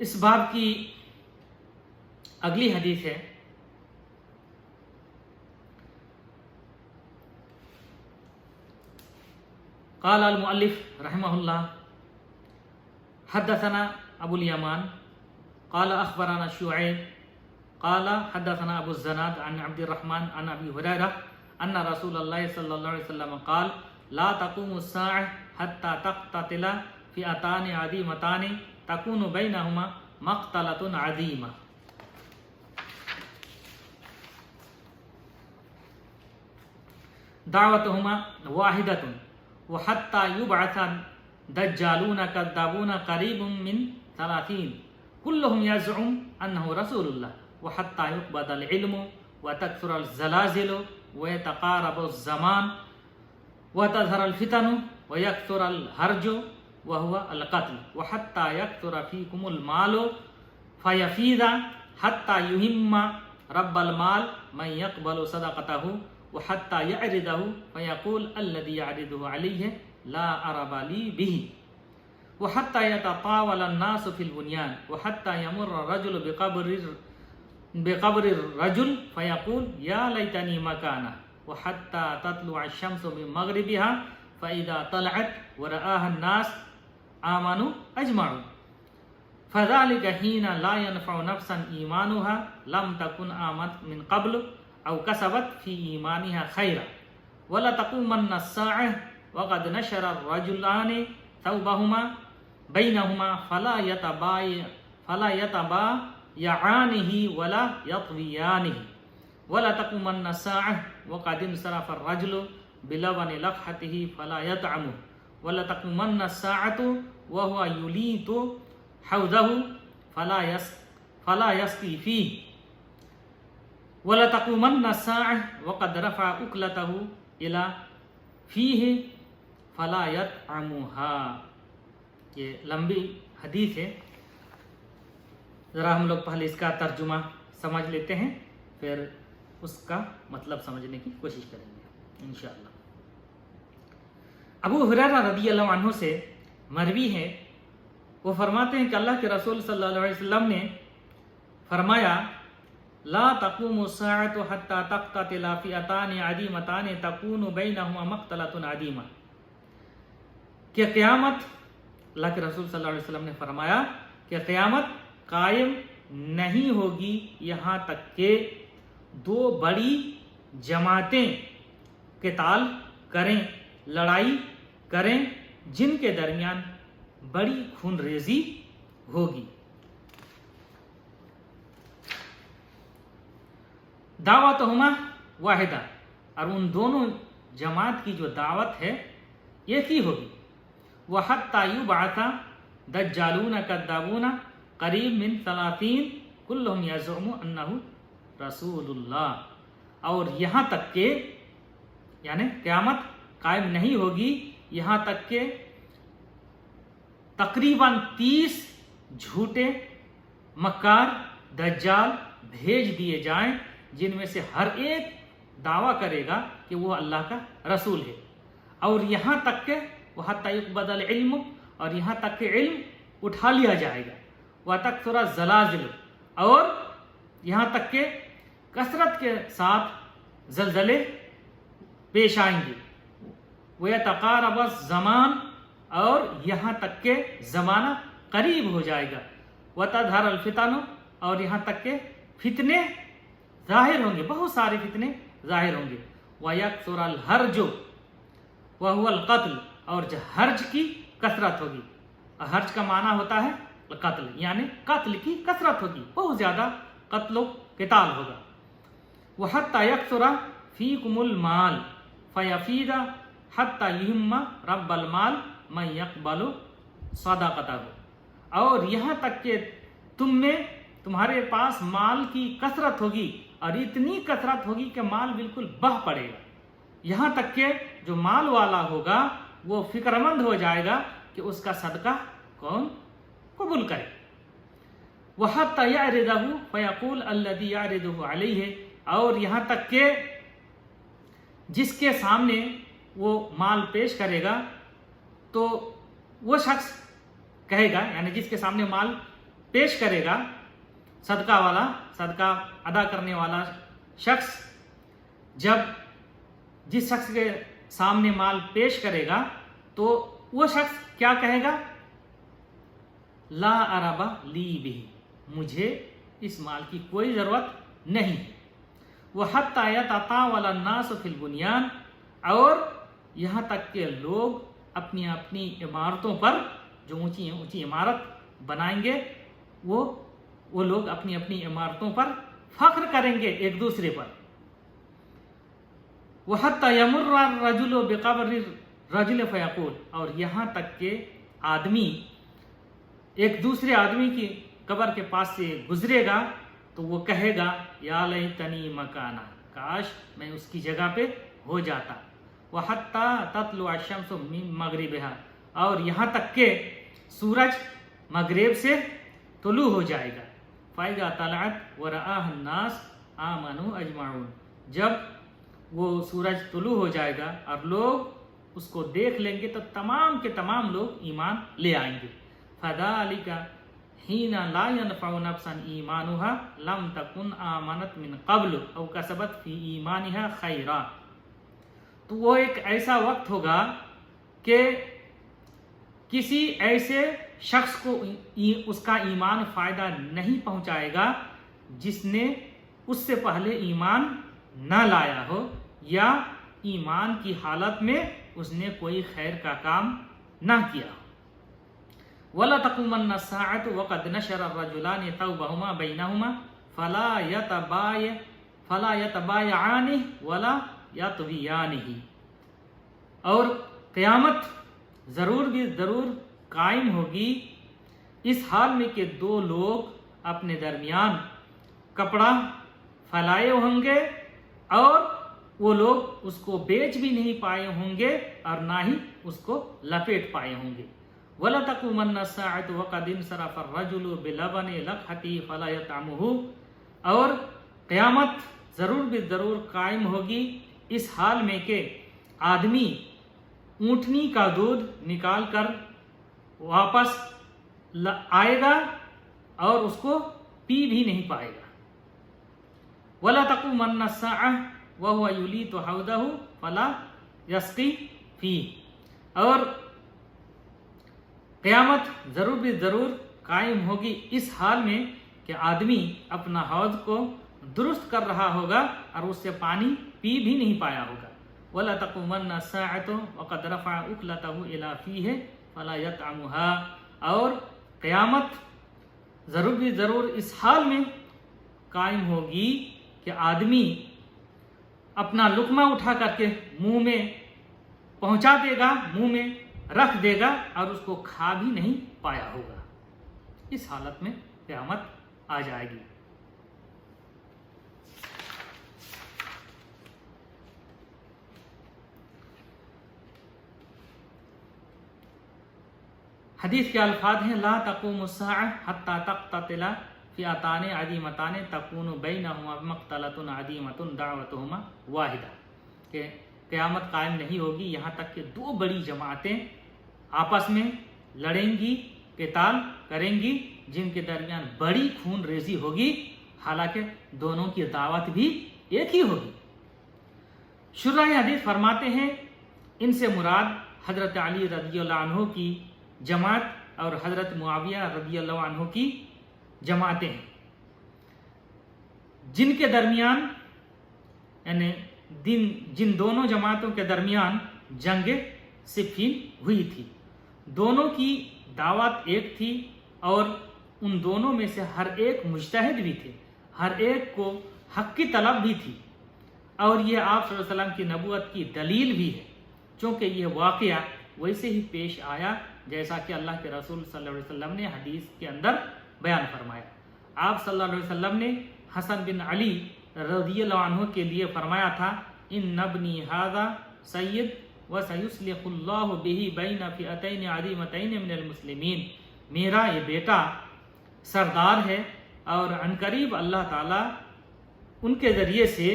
اس باب کی اگلی حدیث ہے، قال المؤلف رحمہ اللہ حدثنا ابو الیمان قال اخبرنا شعیب قال حدثنا ابو الزناد عن عبد الرحمن عن ابی ہریرہ ان رسول اللہ صلی اللہ علیہ وسلم قال لا تقوم الساعة حتى تقتتل فئتان عظيمتان تكون بينهما مقتلة عظيمة. دعوتهما واحدة وحتى يبعث دجالون كذابون قريب من 30 كلهم يزعم أنه رسول الله وحتى يقبض العلم وتكثر الزلازل ويتقارب الزمان وتظهر الفتن ويكثر الهرج وهو القتل وحتى يكثر فيكم المال فيفيض حتى يهم رب المال من يقبل صدقته وحتى يعرضه فيقول الذي يعرضه عليه لا أرب لي به وحتى يتطاول الناس في البنيان وحتى يمر الرجل بقبر الرجل فيقول يا ليتني مكانه وحتى تطلع الشمس من مغربها فإذا طلعت ورآها الناس آمنوا أجمعوا فذلك حين لا ينفع نفسا إيمانها لم تكن آمنت من قبل أو كسبت في إيمانها خيرا ولا تقومن الساعة وقد نشر الرجلان ثوبهما بينهما فلا يتبايعانه ولا يطويانه ولا تقومن الساعة وقد انصرف الرجل بلبن لقحته فلا يطعمه ولا تقومن الساعة وهو يليت حوضه فلا يسقي فيه ولا تقومن الساعة وقد رفع أكلته إلى فيه فلا يطعمها. یہ لمبی حدیث ہے، ذرا ہم لوگ پہلے اس کا ترجمہ سمجھ لیتے ہیں، پھر اس کا مطلب سمجھنے کی کوشش کریں گے انشاءاللہ. ابو ہریرہ رضی اللہ عنہ سے مروی ہے، وہ فرماتے ہیں کہ اللہ کے رسول صلی اللہ علیہ وسلم نے فرمایا لا تقوم الساعة حتى تقتتل فئتان عظیمتان تكون بینہما مقتلة عظیمہ، کہ قیامت، اللہ کے رسول صلی اللہ علیہ وسلم نے فرمایا کہ قیامت قائم نہیں ہوگی یہاں تک کہ دو بڑی جماعتیں قتال کریں، لڑائی کریں، جن کے درمیان بڑی خون ریزی ہوگی. دعوتہما واحدہ، اور ان دونوں جماعت کی جو دعوت ہے ایک ہی ہوگی. وَحَتَّى يُبْعَثَ دَجَّالُونَ كَذَّابُونَ قریب من 30 كلهم يزعم انه رسول اللہ، اور یہاں تک کہ یعنی قیامت قائم نہیں ہوگی یہاں تک کہ تقریباً 30 جھوٹے مکار دجال بھیج دیے جائیں، جن میں سے ہر ایک دعویٰ کرے گا کہ وہ اللہ کا رسول ہے. اور یہاں تک کہ وَحَتَّى يُقْبَضَ الْعِلْمُ، اور یہاں تک کہ علم اٹھا لیا جائے گا. وَتَكْثُرَ الزَّلَازِلُ، اور یہاں تک کہ کثرت کے ساتھ زلزلے پیش آئیں گے. وَيَتَقَارَبَ الزَّمَانُ، اور یہاں تک کہ زمانہ قریب ہو جائے گا. وَتَظْهَرَ الْفِتَنُ، اور یہاں تک کہ فتنے ظاہر ہوں گے، بہت سارے فتنے ظاہر ہوں گے. وَيَكْثُرَ الْهَرْجُ وَهُوَ الْقَتْلُ، اور حرج کی کثرت ہوگی. حرج کا معنی ہوتا ہے قتل، یعنی قتل کی کثرت ہوگی، بہت زیادہ قتل و قتال ہوگا. وَحَتَّى يَكْثُرَ فِيكُمُ الْمَالُ فَيَفِيضَ حَتَّى يُهِمَّ رَبَّ الْمَالِ مَن يَقْبَلُ صَدَقَتَهُ، اور یہاں تک کہ تمہارے پاس مال کی کثرت ہوگی، اور اتنی کثرت ہوگی کہ مال بالکل بہہ پڑے گا. یہاں تک کہ جو مال والا ہوگا وہ فکر مند ہو جائے گا کہ اس کا صدقہ کون قبول کرے. وَحَتَّى يَعْرِضَهُ فَيَقُولُ الَّذِي يَعْرِضُهُ عَلَيْهِ، اور یہاں تک کہ جس کے سامنے وہ مال پیش کرے گا تو وہ شخص کہے گا، یعنی جس کے سامنے مال پیش کرے گا صدقہ والا، صدقہ ادا کرنے والا شخص، جب جس شخص کے سامنے مال پیش کرے گا تو وہ شخص کیا کہے گا؟ لا ارب لی بھی، مجھے اس مال کی کوئی ضرورت نہیں. وَحَتَّى يَتَطَاوَلَ النَّاسُ فِي الْبُنْيَانِ، اور یہاں تک کہ لوگ اپنی اپنی عمارتوں پر جو اونچی اونچی عمارت بنائیں گے وہ لوگ اپنی اپنی عمارتوں پر فخر کریں گے ایک دوسرے پر. وَحَتَّى يَمُرَّ الرَّجُلُ بِقَبْرِ الرَّجُلِ فَيَقُولُ اور یہاں تک کہ آدمی ایک دوسرے آدمی کی قبر کے پاس سے گزرے گا تو وہ کہے گا یا لیتنی مکانا، کاش میں اس کی جگہ پہ ہو جاتا. وَحَتَّى تَطْلُعَ الشَّمْسُ مِن مَغْرِبِهَا اور یہاں تک کہ سورج مغرب سے طلوع ہو جائے گا. فَإِذَا طَلَعَتْ وَرَآهَا النَّاسُ آمَنُوا أَجْمَعُونَ جب وہ سورج طلوع ہو جائے گا اور لوگ اس کو دیکھ لیں گے تو تمام کے تمام لوگ ایمان لے آئیں گے. فَذَلِكَ حِينَ لَا يَنْفَعُ نَفْسًا إِيمَانُهَا لَمْ تَكُنْ آمَنَتْ مِنْ قَبْلُ أَوْ كَسَبَتْ فِي إِيمَانِهَا خَيْرًا تو وہ ایک ایسا وقت ہوگا کہ کسی ایسے شخص کو اس کا ایمان فائدہ نہیں پہنچائے گا جس نے اس سے پہلے ایمان نہ لایا ہو یا ایمان کی حالت میں اس نے کوئی خیر کا کام نہ کیا ہو. وَلَا تَقُومَنَّ السَّاعَةُ وَقَدْ نَشَرَ الرَّجُلَانِ ثَوْبَهُمَا بَيْنَهُمَا فَلَا يَتَبَايَعَانِهِ وَلَا يَطْوِيَانِهِ اور قیامت ضرور بھی ضرور قائم ہوگی اس حال میں کہ دو لوگ اپنے درمیان کپڑا پھیلائے ہوں گے اور وہ لوگ اس کو بیچ بھی نہیں پائے ہوں گے اور نہ ہی اس کو لپیٹ پائے ہوں گے. وَلَا تَقُومَنَّ السَّاعَةُ وَقَدْ انصَرَفَ الرَّجُلُ بِلَبَنِ لَقْحَتِهِ فَلَا يَطْعَمُهُ اور قیامت ضرور بھی ضرور قائم ہوگی اس حال میں کہ آدمی اونٹنی کا دودھ نکال کر واپس آئے گا اور اس کو پی بھی نہیں پائے گا. وَلَا تَقُومَنَّ السَّاعَةُ وَهُوَ يُلِيتُ حَوْضَهُ فَلَا يَسْقِي فِيهِ اور قیامت ضرور بھی ضرور قائم ہوگی اس حال میں کہ آدمی اپنا حوض کو درست کر رہا ہوگا اور اس سے پانی پی بھی نہیں پایا ہوگا. وَلَا تَقُومَنَّ السَّاعَةُ وَقَدْ رَفَعَ أُكْلَتَهُ إِلَى فِيهِ فَلَا يَطْعَمُهَا اور قیامت ضرور بھی ضرور اس حال میں قائم ہوگی کہ آدمی اپنا لقمہ اٹھا کر کے منہ میں پہنچا دے گا، منہ میں رکھ دے گا اور اس کو کھا بھی نہیں پایا ہوگا. اس حالت میں قیامت آ جائے گی. حدیث کے الفاظ ہیں لا تقوم الساعة حتى تقتتل فئتان عظیمتان تكون بینہما مقتلة عظیمة دعوتهما واحدہ کہ قیامت قائم نہیں ہوگی یہاں تک کہ دو بڑی جماعتیں آپس میں لڑیں گی، قتال کریں گی، جن کے درمیان بڑی خون ریزی ہوگی حالانکہ دونوں کی دعوت بھی ایک ہی ہوگی. شرح حدیث فرماتے ہیں ان سے مراد حضرت علی رضی اللہ عنہ کی جماعت اور حضرت معاویہ رضی اللہ عنہ کی جماعتیں ہیں جن کے درمیان یعنی جن دونوں جماعتوں کے درمیان جنگ صفین ہوئی تھی. دونوں کی دعوت ایک تھی اور ان دونوں میں سے ہر ایک مجتہد بھی تھے، ہر ایک کو حق کی طلب بھی تھی اور یہ آپ صلی اللہ علیہ وسلم کی نبوت کی دلیل بھی ہے چونکہ یہ واقعہ ویسے ہی پیش آیا جیسا کہ اللہ کے رسول صلی اللہ علیہ وسلم نے حدیث کے اندر بیان فرمایا. آپ صلی اللہ علیہ وسلم نے حسن بن علی رضی اللہ عنہ کے لیے فرمایا تھا ان ابنی ھذا سید وسیصلح اللہ بہ بین فئتین عظیمتین من المسلمین، میرا یہ بیٹا سردار ہے اور عنقریب اللہ تعالیٰ ان کے ذریعے سے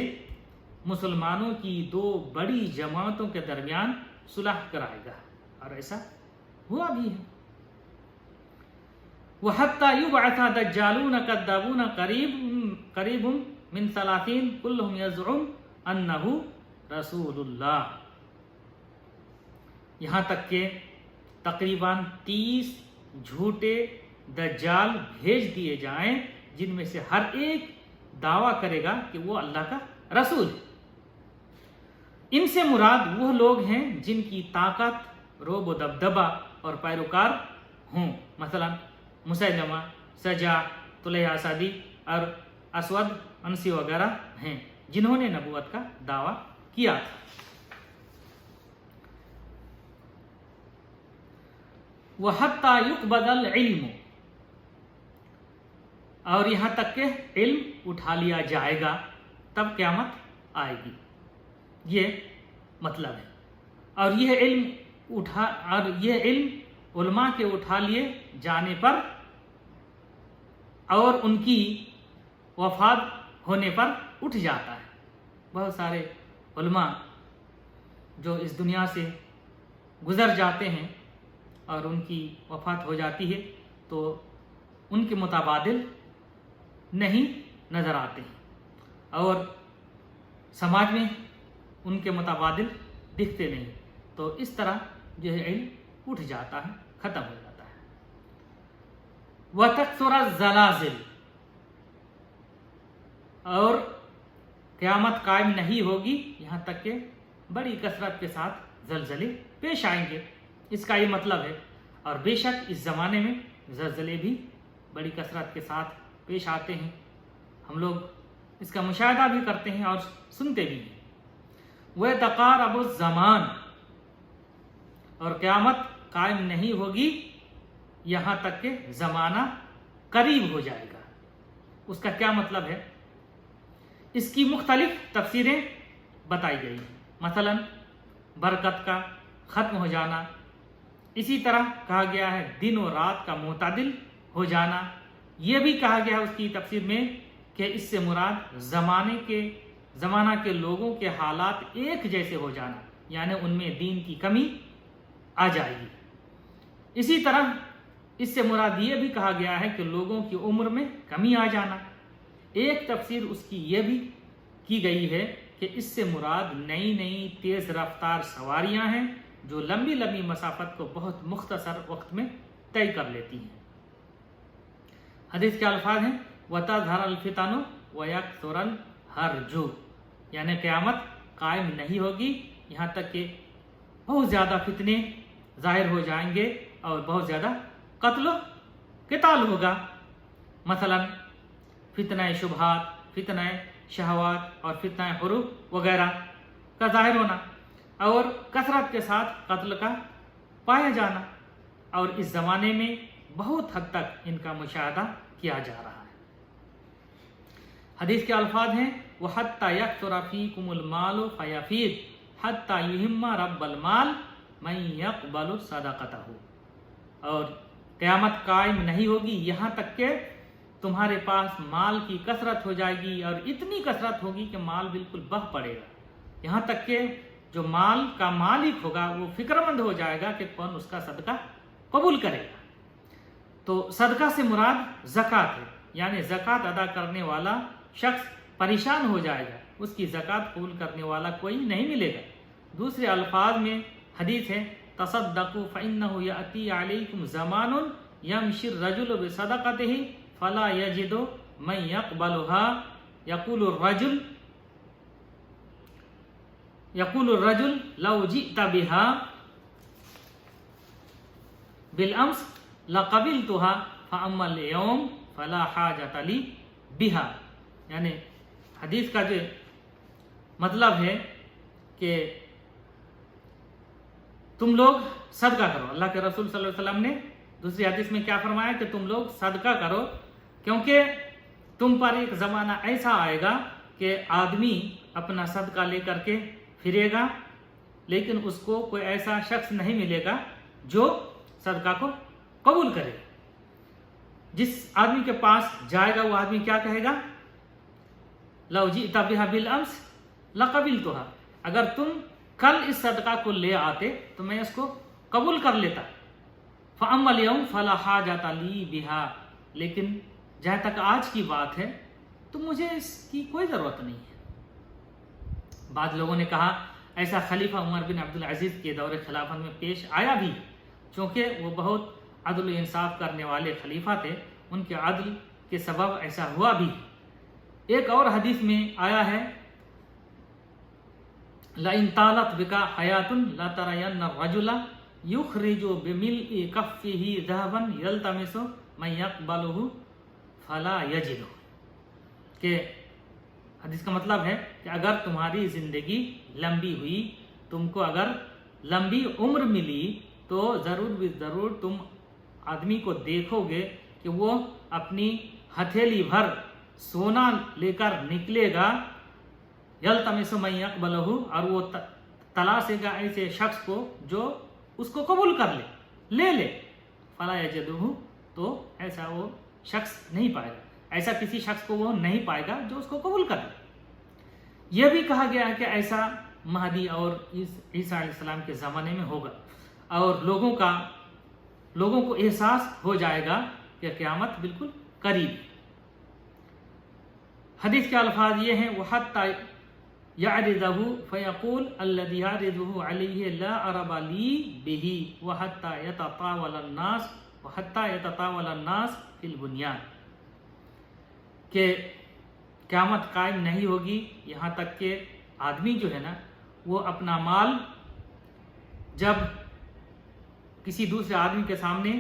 مسلمانوں کی دو بڑی جماعتوں کے درمیان صلح کرائے گا اور ایسا ہوا بھی ہے. وَحَتَّى يُبْعَثَ دَجَّالُونَ كَذَّابُونَ قَرِيبٌ مِّن 30 كُلُّهُمْ يَزْعُمُ أَنَّهُ رَسُولُ اللَّهِ یہاں تک کہ تقریباً 30 جھوٹے دجال بھیج دیے جائیں جن میں سے ہر ایک دعویٰ کرے گا کہ وہ اللہ کا رسول ہے. ان سے مراد وہ لوگ ہیں جن کی طاقت، رعب و دبدبا اور پیروکار ہوں، مثلا مسیلمہ، سجا، طلحہ اسدی اور اسود انسی وغیرہ ہیں جنہوں نے نبوت کا دعویٰ کیا تھا۔ وَحَتَّى يُقْبَضَ الْعِلْمُ، اور یہاں تک کہ علم اٹھا لیا جائے گا تب قیامت آئے گی، یہ مطلب ہے۔ اور یہ علم علماء کے اٹھا لیے جانے پر اور ان کی وفات ہونے پر اٹھ جاتا ہے۔ بہت سارے علماء جو اس دنیا سے گزر جاتے ہیں اور ان کی وفات ہو جاتی ہے تو ان کے متبادل نہیں نظر آتے ہیں اور سماج میں ان کے متبادل دکھتے نہیں، تو اس طرح جو ہے علم اٹھ جاتا ہے، ختم ہو جاتا ہے۔ وَتَكْثُرَ الزَّلَازِلُ، اور قیامت قائم نہیں ہوگی یہاں تک کہ بڑی کثرت کے ساتھ زلزلے پیش آئیں گے، اس کا یہ مطلب ہے۔ اور بے شک اس زمانے میں زلزلے بھی بڑی کثرت کے ساتھ پیش آتے ہیں، ہم لوگ اس کا مشاہدہ بھی کرتے ہیں اور سنتے بھی ہیں۔ وَيَتَقَارَبُ الزَّمَانُ، اور قیامت قائم نہیں ہوگی یہاں تک کہ زمانہ قریب ہو جائے گا۔ اس کا کیا مطلب ہے؟ اس کی مختلف تفسیریں بتائی گئی ہیں، مثلا برکت کا ختم ہو جانا، اسی طرح کہا گیا ہے دن و رات کا معتدل ہو جانا، یہ بھی کہا گیا ہے اس کی تفسیر میں کہ اس سے مراد زمانہ کے لوگوں کے حالات ایک جیسے ہو جانا، یعنی ان میں دین کی کمی آ جائے گی۔ اسی طرح اس سے مراد یہ بھی کہا گیا ہے کہ لوگوں کی عمر میں کمی آ جانا۔ ایک تفسیر اس کی یہ بھی کی گئی ہے کہ اس سے مراد نئی نئی تیز رفتار سواریاں ہیں جو لمبی لمبی مسافت کو بہت مختصر وقت میں طے کر لیتی ہیں۔ حدیث کے الفاظ ہیں وَتَظْهَرَ الْفِتَنُ وَيَكْثُرَ الْحَرْجُ، یعنی قیامت قائم نہیں ہوگی یہاں تک کہ بہت زیادہ فتنے ظاہر ہو جائیں گے اور بہت زیادہ قتل و قتال ہوگا، مثلا فتنہ شبہات، فتنہ شہوات اور فتنہ حروب وغیرہ کا ظاہر ہونا اور کثرت کے ساتھ قتل کا پایا جانا، اور اس زمانے میں بہت حد تک ان کا مشاہدہ کیا جا رہا ہے۔ حدیث کے الفاظ ہیں وَحَتَّى يَكْثُرَ فِيكُمُ الْمَالُ فَيَفِيضُ حَتَّى يُهِمَّ رَبَّ الْمَالِ مَن يَقْبَلُ صَدَقَتَهُ، اور قیامت قائم نہیں ہوگی یہاں تک کہ تمہارے پاس مال کی کثرت ہو جائے گی، اور اتنی کثرت ہوگی کہ مال بالکل بہہ پڑے گا، یہاں تک کہ جو مال کا مالک ہوگا وہ فکر مند ہو جائے گا کہ کون اس کا صدقہ قبول کرے گا۔ تو صدقہ سے مراد زکوٰۃ ہے، یعنی زکوٰۃ ادا کرنے والا شخص پریشان ہو جائے گا، اس کی زکوٰۃ قبول کرنے والا کوئی نہیں ملے گا۔ دوسرے الفاظ میں حدیث ہے تصدقوا فإنه يأتي عليكم زمان يمشي الرجل بصدقته فلا يجد من يقبلها يقول الرجل لو جئت بها بالأمس لقبلتها فأما اليوم فلا حاجة لي بها، یعنی حدیث کا جو مطلب ہے کہ تم لوگ صدقہ کرو۔ اللہ کے رسول صلی اللہ علیہ وسلم نے دوسری حدیث میں کیا فرمایا کہ تم لوگ صدقہ کرو، کیونکہ تم پر ایک زمانہ ایسا آئے گا کہ آدمی اپنا صدقہ لے کر کے پھرے گا، لیکن اس کو کوئی ایسا شخص نہیں ملے گا جو صدقہ کو قبول کرے۔ جس آدمی کے پاس جائے گا وہ آدمی کیا کہے گا؟ لو جئت بها بالامس لقبلتها، اگر تم کل اس صدقہ کو لے آتے تو میں اس کو قبول کر لیتا۔ فاما اليوم فلا حاجة لي بها، لیکن جہاں تک آج کی بات ہے تو مجھے اس کی کوئی ضرورت نہیں ہے۔ بعض لوگوں نے کہا ایسا خلیفہ عمر بن عبدالعزیز کے دور خلافت میں پیش آیا بھی، چونکہ وہ بہت عدل و انصاف کرنے والے خلیفہ تھے، ان کے عدل کے سبب ایسا ہوا بھی۔ ایک اور حدیث میں آیا ہے لئن طالت بکا حیات لترین الرجل یخرج بملء کفہ ذهبا یلتمس من یقبلہ فلا یجدہ، کہ حدیث کا مطلب ہے کہ اگر تمہاری زندگی لمبی ہوئی، تم کو اگر لمبی عمر ملی، تو ضرور بھی ضرور تم آدمی کو دیکھو گے کہ وہ اپنی ہتھیلی بھر سونا لے کر نکلے گا، یلتمس من یقبلہ، اور وہ تلاشے گا ایسے شخص کو جو اس کو قبول کر لے لے، فلا یجدہ، تو ایسا وہ شخص نہیں پائے گا، ایسا کسی شخص کو وہ نہیں پائے گا جو اس کو قبول کر لے۔ یہ بھی کہا گیا ہے کہ ایسا مہدی اور عیسیٰ علیہ السلام کے زمانے میں ہوگا، اور لوگوں کو احساس ہو جائے گا کہ قیامت بالکل قریب ہے۔ حدیث کے الفاظ یہ ہیں، وَحَتَّى يَعْرِضَهُ فَيَقُولُ الَّذِي يَعْرِضُهُ عَلَيْهِ لَا عَرَبَ لِي بِهِ وَحَتَّى يَتَطَاوَلَ النَّاسُ فِي الْبُنْيَانِ، کہ قیامت قائم نہیں ہوگی یہاں تک کہ آدمی جو ہے نا وہ اپنا مال جب کسی دوسرے آدمی کے سامنے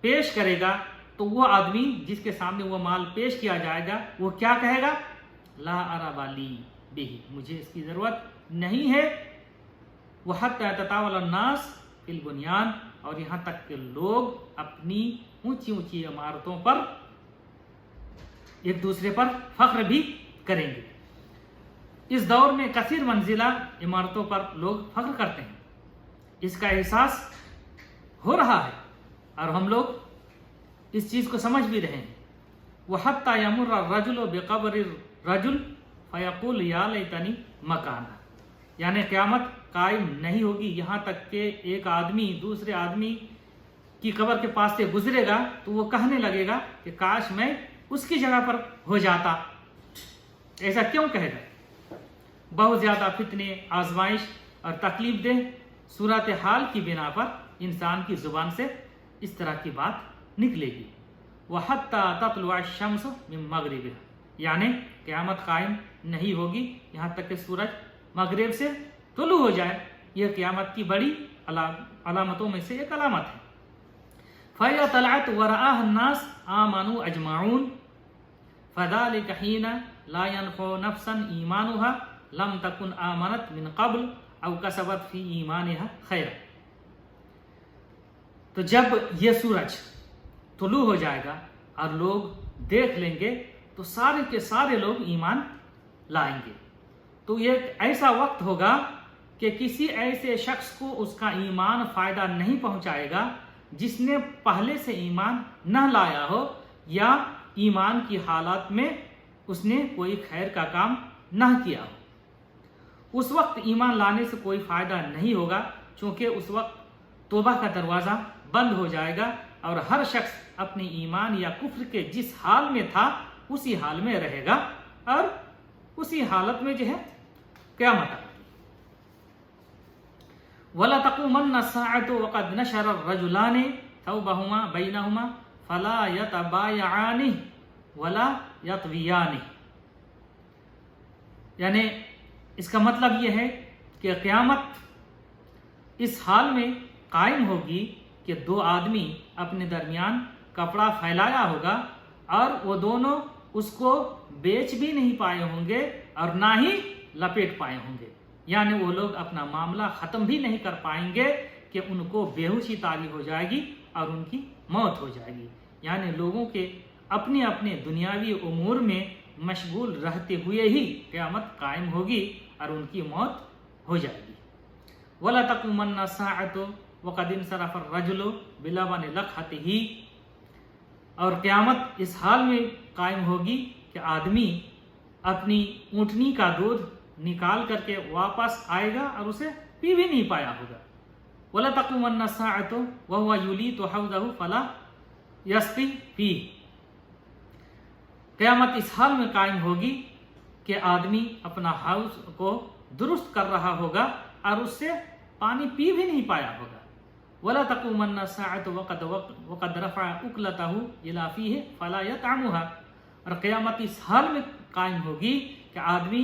پیش کرے گا تو وہ آدمی جس کے سامنے وہ مال پیش کیا جائے گا وہ کیا کہے گا؟ لا عرب لی بہ، مجھے اس کی ضرورت نہیں ہے۔ وحتی یتطاول الناس فی البنیان، اور یہاں تک کہ لوگ اپنی اونچی اونچی عمارتوں پر ایک دوسرے پر فخر بھی کریں گے۔ اس دور میں کثیر منزلہ عمارتوں پر لوگ فخر کرتے ہیں، اس کا احساس ہو رہا ہے اور ہم لوگ اس چیز کو سمجھ بھی رہے ہیں۔ وَحَتَّى يَمُرَّ الرَّجُلُ بِقَبْرِ الرَّجُلِ فَيَقُولُ يَا لَيْتَنِي مَكَانَهُ، یعنی قیامت قائم نہیں ہوگی یہاں تک کہ ایک آدمی دوسرے آدمی کی قبر کے پاس سے گزرے گا تو وہ کہنے لگے گا کہ کاش میں اس کی جگہ پر ہو جاتا۔ ایسا کیوں کہے گا؟ بہت زیادہ فتنے، آزمائش اور تکلیف دہ صورتحال کی بنا پر انسان کی زبان سے اس طرح کی بات نکلے گی۔ وَحَتَّى تَطْلُعَ الشَّمْسُ مِن مَغْرِبِهَا، یعنی قیامت قائم نہیں ہوگی یہاں تک کہ سورج مغرب سے طلوع ہو جائے۔ یہ قیامت کی بڑی علامتوں میں سے ایک علامت ہے۔ فَإِذَا طَلَعَتْ وَرَآهَا النَّاسُ آمَنُوا أَجْمَعُونَ فَذَلِكَ حِينَ لَا يَنفَعُ نَفْسًا إِيمَانُهَا لَمْ تَكُنْ آمَنَتْ مِن قَبْلُ أَوْ كَسَبَتْ فِي إِيمَانِهَا خَيْرًا، تو جب یہ سورج طلوع ہو جائے گا اور لوگ دیکھ لیں گے تو سارے کے سارے لوگ ایمان لائیں گے۔ تو یہ ایسا وقت ہوگا کہ کسی ایسے شخص کو اس کا ایمان فائدہ نہیں پہنچائے گا جس نے پہلے سے ایمان نہ لایا ہو یا ایمان کی حالات میں اس نے کوئی خیر کا کام نہ کیا ہو۔ اس وقت ایمان لانے سے کوئی فائدہ نہیں ہوگا، چونکہ اس وقت توبہ کا دروازہ بند ہو جائے گا اور ہر شخص اپنے ایمان یا کفر کے جس حال میں تھا اسی حال میں رہے گا اور اسی حالت میں جو ہے قیامت آئے گی۔ وَلَا تَقُومَنَّ السَّاعَةُ وَقَدْ نَشَرَ الرَّجُلَانِ ثَوْبَهُمَا بَيْنَهُمَا فَلَا يَتَبَايَعَانِ وَلَا يَطْوِيَانِ، یعنی اس کا مطلب یہ ہے کہ قیامت اس حال میں قائم ہوگی کہ دو آدمی اپنے درمیان کپڑا پھیلایا ہوگا اور وہ دونوں اس کو بیچ بھی نہیں پائے ہوں گے اور نہ ہی لپیٹ پائے ہوں گے، یعنی وہ لوگ اپنا معاملہ ختم بھی نہیں کر پائیں گے کہ ان کو بے ہوشی طاری ہو جائے گی اور ان کی موت ہو جائے گی۔ یعنی لوگوں کے اپنے اپنے دنیاوی امور میں مشغول رہتے ہوئے ہی قیامت قائم ہوگی اور ان کی موت ہو جائے گی۔ وَلَا تَقُومَنَّ السَّاعَةُ وَقَدْ انصَرَفَ الرَّجُلُ بِلَبَنِ لَقْحَتِهِ، اور قیامت اس حال میں قائم ہوگی کہ آدمی اپنی اونٹنی کا دودھ نکال کر کے واپس آئے گا اور اسے پی بھی نہیں پایا ہوگا۔ وَلَا تَقُومَنَّ السَّاعَةُ وَهُوَ يُلِيتُ حَوْضَهُ فَلَا يَسْقِي فِيهِ، قیامت اس حال میں قائم ہوگی کہ آدمی اپنا حوض کو درست کر رہا ہوگا اور اس سے پانی پی بھی نہیں پایا ہوگا۔ وَلَا تَقُومَنَّ السَّاعَةُ وَقَدْ رَفَعَ أُكْلَتَهُ إِلَى فِيهِ فَلَا يَطْعَمُهَا، اور قیامت اس حال میں قائم ہوگی کہ آدمی